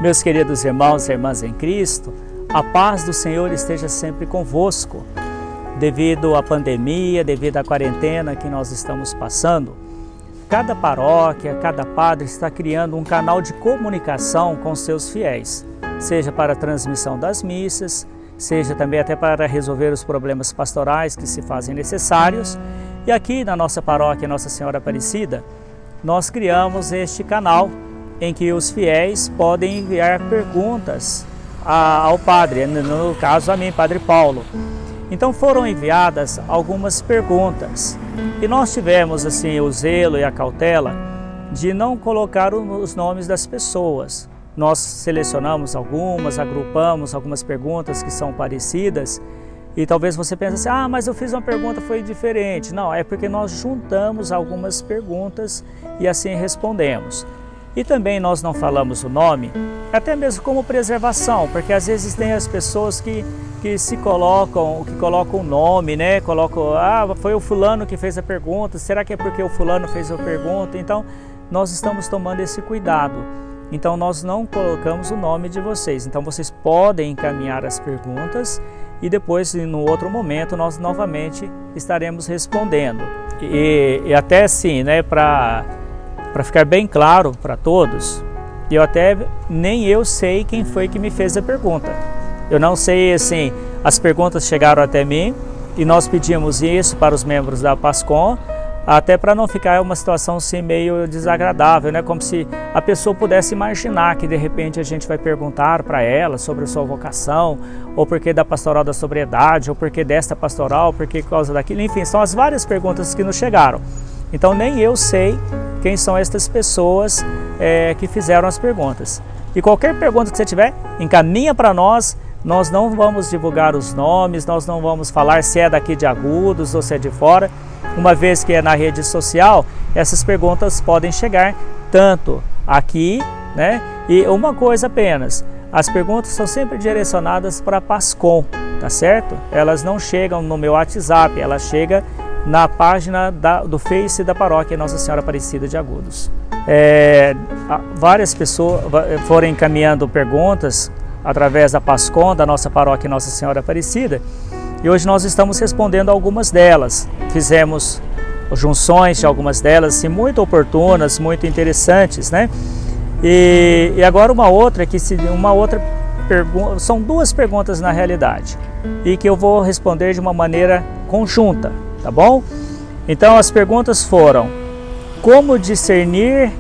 Meus queridos irmãos e irmãs em Cristo, a paz do Senhor esteja sempre convosco. Devido à pandemia, devido à quarentena que nós estamos passando, cada paróquia, cada padre está criando um canal de comunicação com seus fiéis, seja para a transmissão das missas, seja também até para resolver os problemas pastorais que se fazem necessários. E aqui na nossa paróquia Nossa Senhora Aparecida, nós criamos este canal em que os fiéis podem enviar perguntas ao padre, no caso a mim, Padre Paulo. Então foram enviadas algumas perguntas e nós tivemos assim o zelo e a cautela de não colocar os nomes das pessoas. Nós selecionamos algumas, agrupamos algumas perguntas que são parecidas e talvez você pense assim, mas eu fiz uma pergunta, foi diferente. Não, é porque nós juntamos algumas perguntas e assim respondemos. E também nós não falamos o nome, até mesmo como preservação, porque às vezes tem as pessoas que colocam o nome, né? Colocam, foi o fulano que fez a pergunta, será que é porque o fulano fez a pergunta? Então, nós estamos tomando esse cuidado. Então, nós não colocamos o nome de vocês. Então, vocês podem encaminhar as perguntas e depois, no outro momento, nós novamente estaremos respondendo. E até assim, né, para ficar bem claro para todos, nem eu sei quem foi que me fez a pergunta. Eu não sei, assim, as perguntas chegaram até mim e nós pedimos isso para os membros da PASCOM, até para não ficar uma situação assim meio desagradável, né? Como se a pessoa pudesse imaginar que de repente a gente vai perguntar para ela sobre a sua vocação, ou porque da pastoral da sobriedade, ou porque desta pastoral, porque por causa daquilo, enfim, são as várias perguntas que nos chegaram. Então nem eu sei quem são estas pessoas que fizeram as perguntas. E qualquer pergunta que você tiver, encaminha para nós. Nós não vamos divulgar os nomes, nós não vamos falar se é daqui de Agudos ou se é de fora. Uma vez que é na rede social, essas perguntas podem chegar tanto aqui, né? E uma coisa apenas, as perguntas são sempre direcionadas para a PASCOM, tá certo? Elas não chegam no meu WhatsApp, elas chegam na página do Face da paróquia Nossa Senhora Aparecida de Agudos. Várias pessoas foram encaminhando perguntas através da PASCOM, da nossa paróquia Nossa Senhora Aparecida, e hoje nós estamos respondendo algumas delas. Fizemos junções de algumas delas, assim, muito oportunas, muito interessantes, né? E agora são duas perguntas na realidade, e que eu vou responder de uma maneira conjunta. Tá bom? Então as perguntas foram: como discernir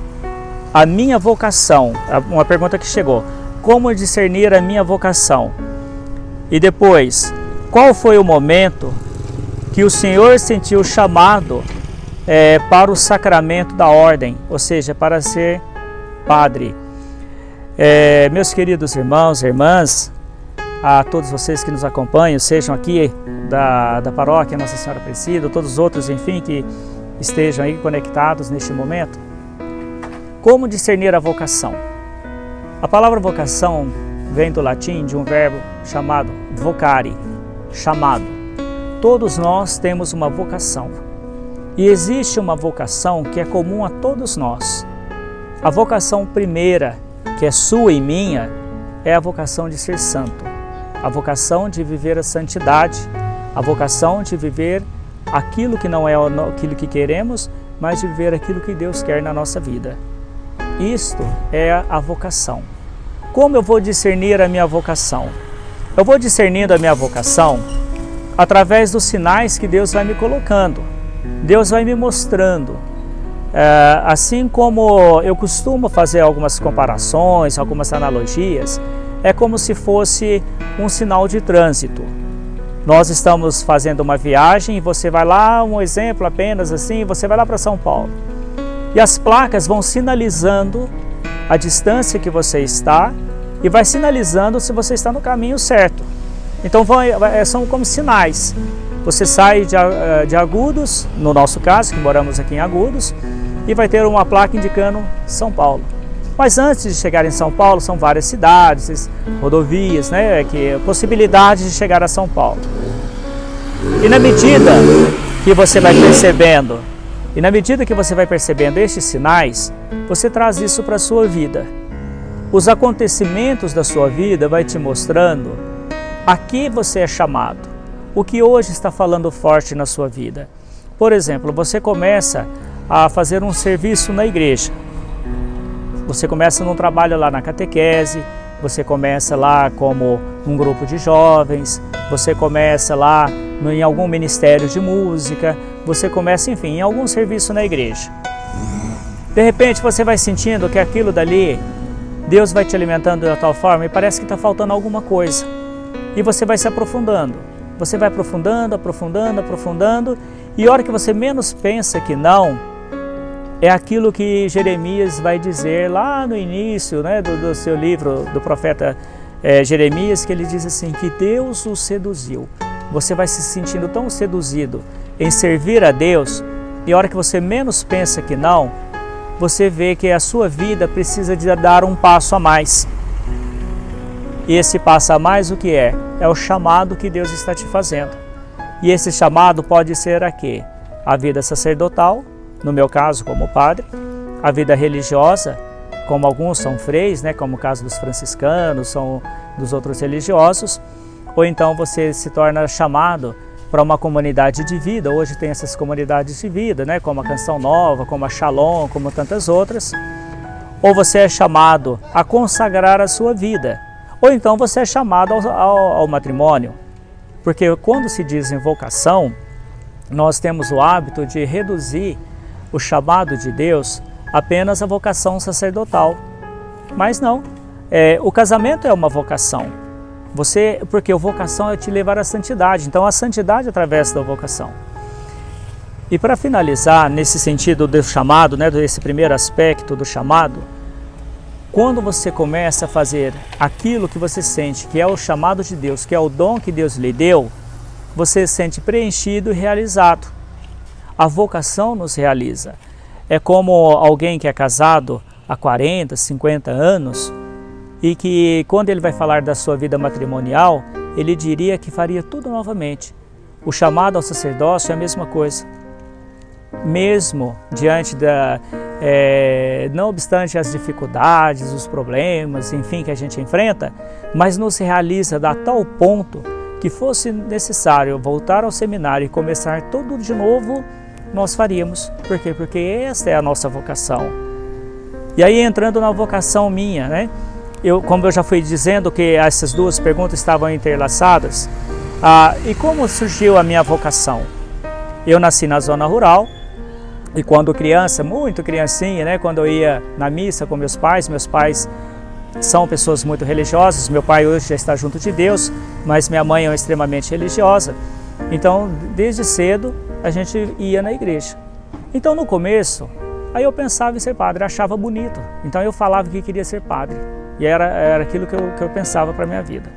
a minha vocação? Uma pergunta que chegou: como discernir a minha vocação? E depois, qual foi o momento que o Senhor sentiu chamado para o sacramento da ordem, ou seja, para ser padre? Meus queridos irmãos e irmãs, a todos vocês que nos acompanham, sejam aqui da paróquia Nossa Senhora Aparecida, todos os outros, enfim, que estejam aí conectados neste momento. Como discernir a vocação? A palavra vocação vem do latim de um verbo chamado vocare, chamado. Todos nós temos uma vocação. E existe uma vocação que é comum a todos nós. A vocação primeira, que é sua e minha, é a vocação de ser santo. A vocação de viver a santidade, a vocação de viver aquilo que não é aquilo que queremos, mas de viver aquilo que Deus quer na nossa vida. Isto é a vocação. Como eu vou discernir a minha vocação? Eu vou discernindo a minha vocação através dos sinais que Deus vai me colocando. Deus vai me mostrando. Assim como eu costumo fazer algumas comparações, algumas analogias, é como se fosse um sinal de trânsito. Nós estamos fazendo uma viagem e você vai lá, um exemplo apenas assim, você vai lá para São Paulo. E as placas vão sinalizando a distância que você está e vai sinalizando se você está no caminho certo. Então são como sinais. Você sai de Agudos, no nosso caso, que moramos aqui em Agudos, e vai ter uma placa indicando São Paulo. Mas antes de chegar em São Paulo, são várias cidades, rodovias, né, possibilidades de chegar a São Paulo. E na medida que você vai percebendo estes sinais, você traz isso para a sua vida. Os acontecimentos da sua vida vai te mostrando a que você é chamado, o que hoje está falando forte na sua vida. Por exemplo, você começa a fazer um serviço na igreja. Você começa num trabalho lá na catequese, você começa lá como um grupo de jovens, você começa lá em algum ministério de música, você começa, enfim, em algum serviço na igreja. De repente você vai sentindo que aquilo dali, Deus vai te alimentando de tal forma e parece que está faltando alguma coisa. E você vai se aprofundando. Você vai aprofundando, aprofundando, aprofundando, e a hora que você menos pensa que não, é aquilo que Jeremias vai dizer lá no início, né, do seu livro, do profeta Jeremias, que ele diz assim, que Deus o seduziu. Você vai se sentindo tão seduzido em servir a Deus, e a hora que você menos pensa que não, você vê que a sua vida precisa de dar um passo a mais. E esse passo a mais o que é? É o chamado que Deus está te fazendo. E esse chamado pode ser a quê? A vida sacerdotal, no meu caso como padre, a vida religiosa, como alguns são freis, né, como o caso dos franciscanos, são dos outros religiosos, ou então você se torna chamado para uma comunidade de vida. Hoje tem essas comunidades de vida, né, como a Canção Nova, como a Shalom, como tantas outras. Ou você é chamado a consagrar a sua vida, ou então você é chamado ao matrimônio. Porque quando se diz em vocação, nós temos o hábito de reduzir o chamado de Deus apenas a vocação sacerdotal. Mas não, o casamento é uma vocação. Porque a vocação é te levar à santidade, então a santidade através da vocação. E para finalizar, nesse sentido do chamado, né, desse primeiro aspecto do chamado, quando você começa a fazer aquilo que você sente que é o chamado de Deus, que é o dom que Deus lhe deu, você se sente preenchido e realizado. A vocação nos realiza. É como alguém que é casado há 40, 50 anos e que quando ele vai falar da sua vida matrimonial, ele diria que faria tudo novamente. O chamado ao sacerdócio é a mesma coisa. Mesmo diante não obstante as dificuldades, os problemas, enfim, que a gente enfrenta, mas nos realiza a tal ponto que fosse necessário voltar ao seminário e começar tudo de novo, nós faríamos. Por quê? Porque esta é a nossa vocação. E aí entrando na vocação minha, né? Como eu já fui dizendo que essas duas perguntas estavam interlaçadas, e como surgiu a minha vocação? Eu nasci na zona rural, e quando criança, muito criancinha, né, quando eu ia na missa com meus pais são pessoas muito religiosas, meu pai hoje já está junto de Deus, mas minha mãe é extremamente religiosa, então desde cedo a gente ia na igreja. Então no começo, aí eu pensava em ser padre, achava bonito, então eu falava que queria ser padre, e era aquilo que eu pensava para a minha vida.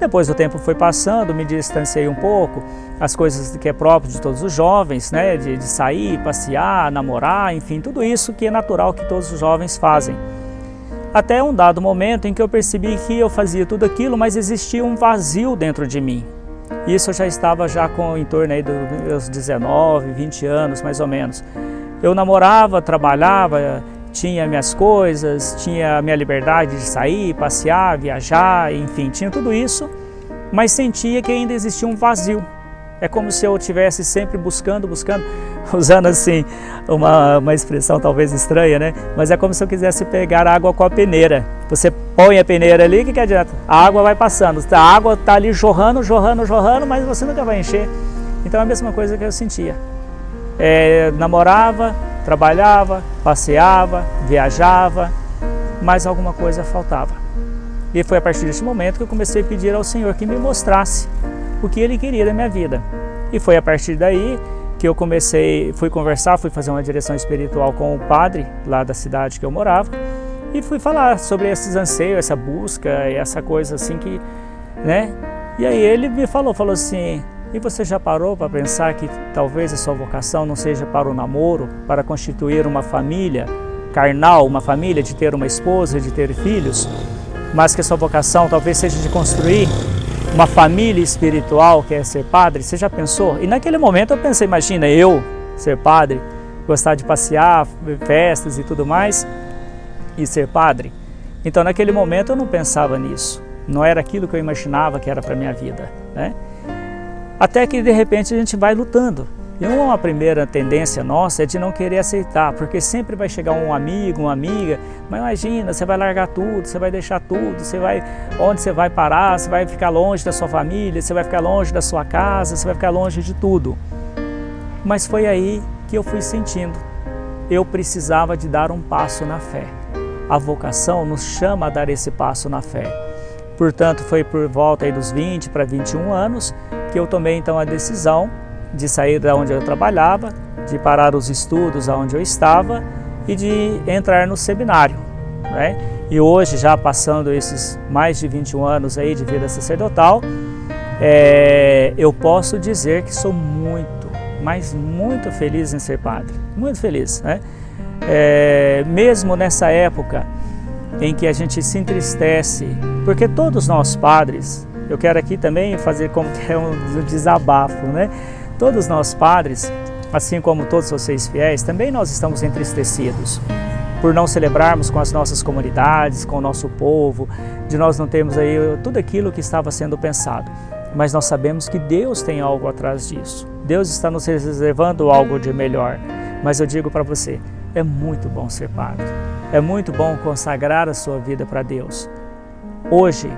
Depois o tempo foi passando, me distanciei um pouco, as coisas que é próprio de todos os jovens, né, de sair, passear, namorar, enfim, tudo isso que é natural que todos os jovens fazem. Até um dado momento em que eu percebi que eu fazia tudo aquilo, mas existia um vazio dentro de mim. Isso eu já estava em torno aí dos meus 19, 20 anos, mais ou menos. Eu namorava, trabalhava, tinha minhas coisas, tinha a minha liberdade de sair, passear, viajar, enfim, tinha tudo isso, mas sentia que ainda existia um vazio. É como se eu estivesse sempre buscando, usando assim uma expressão talvez estranha, né? Mas é como se eu quisesse pegar água com a peneira. Você põe a peneira ali, o que adianta? A água vai passando, a água está ali jorrando, mas você nunca vai encher. Então é a mesma coisa que eu sentia. Namorava, trabalhava, passeava, viajava, mas alguma coisa faltava. E foi a partir desse momento que eu comecei a pedir ao Senhor que me mostrasse o que Ele queria da minha vida. E foi a partir daí que eu fui conversar, fui fazer uma direção espiritual com o padre lá da cidade que eu morava e fui falar sobre esses anseios, essa busca, essa coisa assim que, né? E aí ele me falou assim, e você já parou para pensar que talvez a sua vocação não seja para o namoro, para constituir uma família carnal, uma família de ter uma esposa, de ter filhos, mas que a sua vocação talvez seja de construir uma família espiritual, que é ser padre? Você já pensou? E naquele momento eu pensei, imagina eu ser padre, gostar de passear, festas e tudo mais, e ser padre. Então naquele momento eu não pensava nisso, não era aquilo que eu imaginava que era para a minha vida, né? Até que de repente a gente vai lutando. E uma primeira tendência nossa é de não querer aceitar, porque sempre vai chegar um amigo, uma amiga, mas imagina, você vai largar tudo, você vai deixar tudo, onde você vai parar, você vai ficar longe da sua família, você vai ficar longe da sua casa, você vai ficar longe de tudo. Mas foi aí que eu fui sentindo, eu precisava de dar um passo na fé. A vocação nos chama a dar esse passo na fé. Portanto, foi por volta aí dos 20 para 21 anos que eu tomei então a decisão de sair da onde eu trabalhava, de parar os estudos aonde eu estava e de entrar no seminário, né? E hoje, já passando esses mais de 21 anos aí de vida sacerdotal, eu posso dizer que sou muito, mas muito feliz em ser padre, muito feliz, né? Mesmo nessa época em que a gente se entristece, porque todos nós padres, eu quero aqui também fazer como que é um desabafo, né? Todos nós padres, assim como todos vocês fiéis, também nós estamos entristecidos por não celebrarmos com as nossas comunidades, com o nosso povo, de nós não termos aí tudo aquilo que estava sendo pensado. Mas nós sabemos que Deus tem algo atrás disso. Deus está nos reservando algo de melhor. Mas eu digo para você, é muito bom ser padre. É muito bom consagrar a sua vida para Deus. Hoje,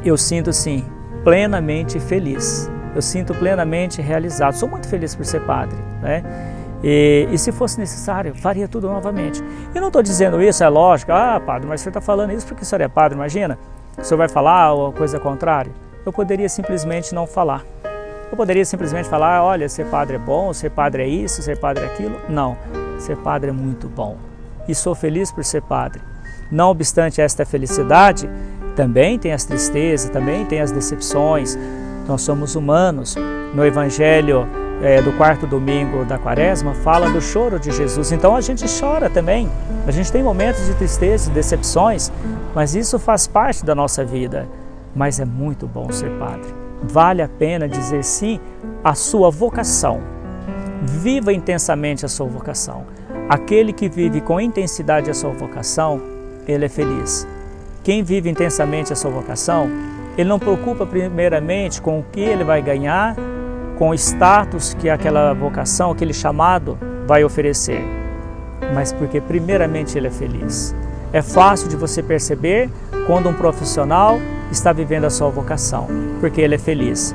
eu sinto sim, plenamente feliz. Eu sinto plenamente realizado. Sou muito feliz por ser padre, né? E se fosse necessário, faria tudo novamente. E não estou dizendo isso, é lógico, padre, mas você está falando isso porque o senhor é padre, imagina. O senhor vai falar ou coisa contrária? Eu poderia simplesmente não falar. Eu poderia simplesmente falar, olha, ser padre é bom, ser padre é isso, ser padre é aquilo. Não, ser padre é muito bom. E sou feliz por ser padre. Não obstante esta felicidade, também tem as tristezas, também tem as decepções. Nós somos humanos. No Evangelho do 4º domingo da Quaresma, fala do choro de Jesus. Então a gente chora também. A gente tem momentos de tristeza, de decepções, mas isso faz parte da nossa vida. Mas é muito bom ser padre. Vale a pena dizer sim à sua vocação. Viva intensamente a sua vocação. Aquele que vive com intensidade a sua vocação, ele é feliz. Quem vive intensamente a sua vocação, ele não preocupa primeiramente com o que ele vai ganhar, com o status que aquela vocação, aquele chamado vai oferecer, mas porque primeiramente ele é feliz. É fácil de você perceber quando um profissional está vivendo a sua vocação, porque ele é feliz.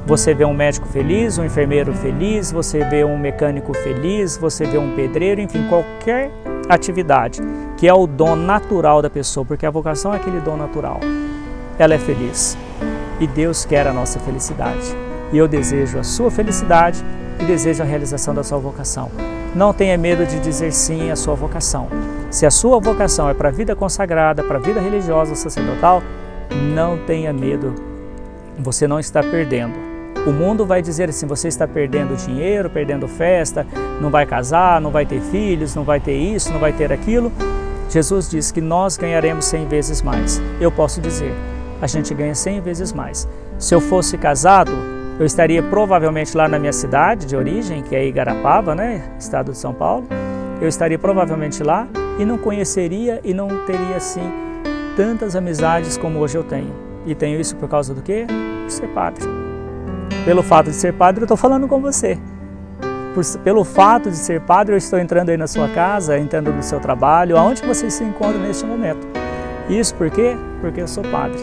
Você vê um médico feliz, um enfermeiro feliz, você vê um mecânico feliz, você vê um pedreiro, enfim, qualquer atividade que é o dom natural da pessoa, porque a vocação é aquele dom natural. Ela é feliz e Deus quer a nossa felicidade. E eu desejo a sua felicidade e desejo a realização da sua vocação. Não tenha medo de dizer sim à sua vocação. Se a sua vocação é para a vida consagrada, para a vida religiosa, sacerdotal, não tenha medo, você não está perdendo. O mundo vai dizer assim, você está perdendo dinheiro, perdendo festa, não vai casar, não vai ter filhos, não vai ter isso, não vai ter aquilo. Jesus diz que nós ganharemos 100 vezes mais. Eu posso dizer, a gente ganha 100 vezes mais. Se eu fosse casado, eu estaria provavelmente lá na minha cidade de origem, que é Igarapava, né, estado de São Paulo. Eu estaria provavelmente lá e não conheceria e não teria assim tantas amizades como hoje eu tenho. E tenho isso por causa do quê? Por ser padre. Pelo fato de ser padre, eu estou falando com você. Pelo fato de ser padre, eu estou entrando aí na sua casa, entrando no seu trabalho, aonde você se encontra neste momento. Isso por quê? Porque eu sou padre.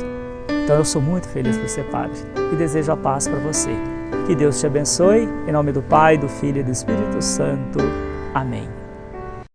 Então eu sou muito feliz por ser padre e desejo a paz para você. Que Deus te abençoe, em nome do Pai, do Filho e do Espírito Santo. Amém.